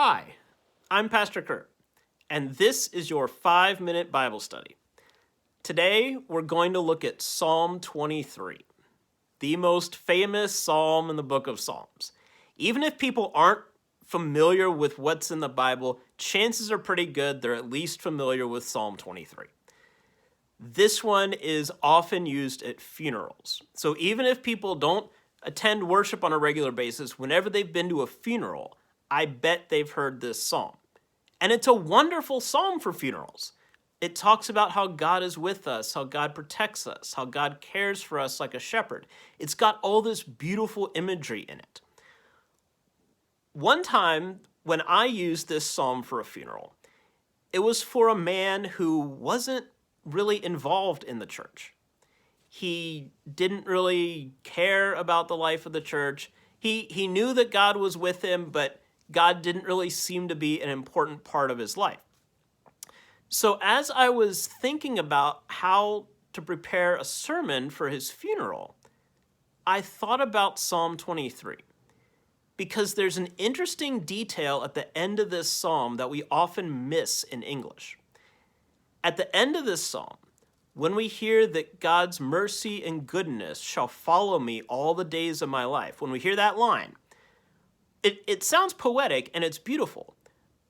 Hi, I'm Pastor Kurt, and this is your 5-minute Bible study. Today, we're going to look at Psalm 23, the most famous psalm in the book of Psalms. Even if people aren't familiar with what's in the Bible, chances are pretty good they're at least familiar with Psalm 23. This one is often used at funerals. So even if people don't attend worship on a regular basis, whenever they've been to a funeral, I bet they've heard this psalm. And it's a wonderful psalm for funerals. It talks about how God is with us, how God protects us, how God cares for us like a shepherd. It's got all this beautiful imagery in it. One time when I used this psalm for a funeral, it was for a man who wasn't really involved in the church. He didn't really care about the life of the church. He knew that God was with him, but God didn't really seem to be an important part of his life. So as I was thinking about how to prepare a sermon for his funeral, I thought about Psalm 23, because there's an interesting detail at the end of this psalm that we often miss in English. At the end of this psalm, when we hear that God's mercy and goodness shall follow me all the days of my life, when we hear that line, it sounds poetic and it's beautiful.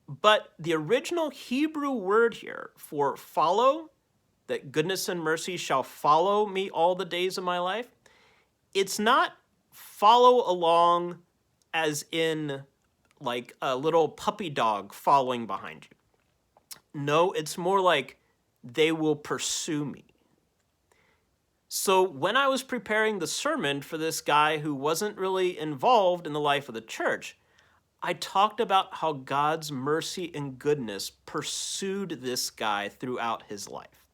But the original Hebrew word here for follow, that goodness and mercy shall follow me all the days of my life, it's not follow along as in like a little puppy dog following behind you. No, it's more like they will pursue me. So when I was preparing the sermon for this guy who wasn't really involved in the life of the church, I talked about how God's mercy and goodness pursued this guy throughout his life.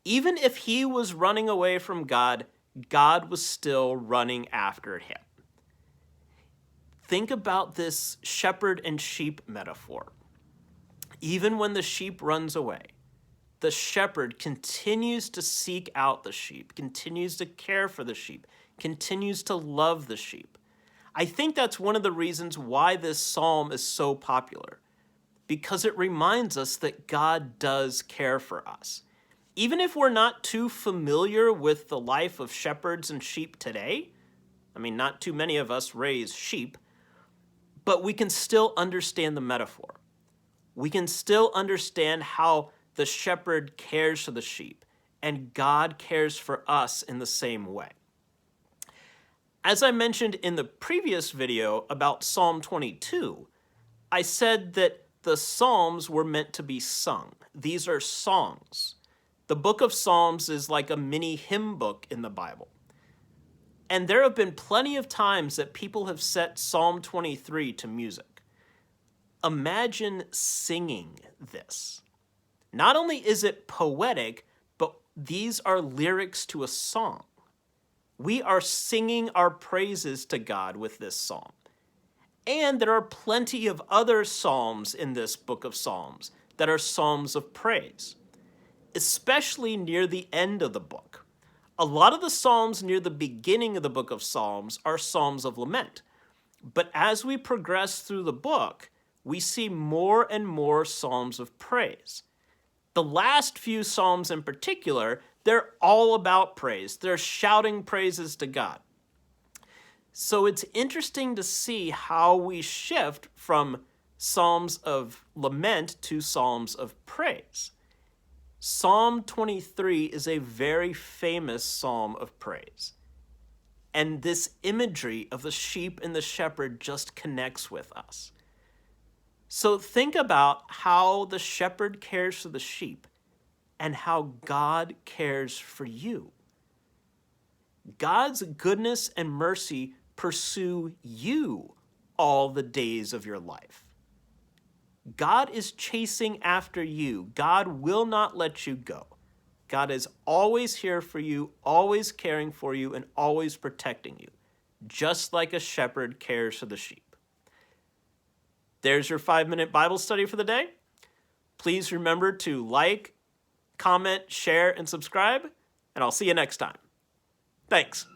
Even if he was running away from God, God was still running after him. Think about this shepherd and sheep metaphor. Even when the sheep runs away, the shepherd continues to seek out the sheep, continues to care for the sheep, continues to love the sheep. I think that's one of the reasons why this psalm is so popular, because it reminds us that God does care for us. Even if we're not too familiar with the life of shepherds and sheep today, not too many of us raise sheep, but we can still understand the metaphor. We can still understand how the shepherd cares for the sheep, and God cares for us in the same way. As I mentioned in the previous video about Psalm 22, I said that the Psalms were meant to be sung. These are songs. The book of Psalms is like a mini hymn book in the Bible. And there have been plenty of times that people have set Psalm 23 to music. Imagine singing this. Not only is it poetic, but these are lyrics to a song. We are singing our praises to God with this psalm. And there are plenty of other psalms in this book of Psalms that are psalms of praise, especially near the end of the book. A lot of the psalms near the beginning of the book of Psalms are psalms of lament. But as we progress through the book, we see more and more psalms of praise. The last few psalms in particular, they're all about praise. They're shouting praises to God. So it's interesting to see how we shift from psalms of lament to psalms of praise. Psalm 23 is a very famous psalm of praise. And this imagery of the sheep and the shepherd just connects with us. So think about how the shepherd cares for the sheep and how God cares for you. God's goodness and mercy pursue you all the days of your life. God is chasing after you. God will not let you go. God is always here for you, always caring for you, and always protecting you, just like a shepherd cares for the sheep. There's your 5-minute Bible study for the day. Please remember to like, comment, share, and subscribe, and I'll see you next time. Thanks.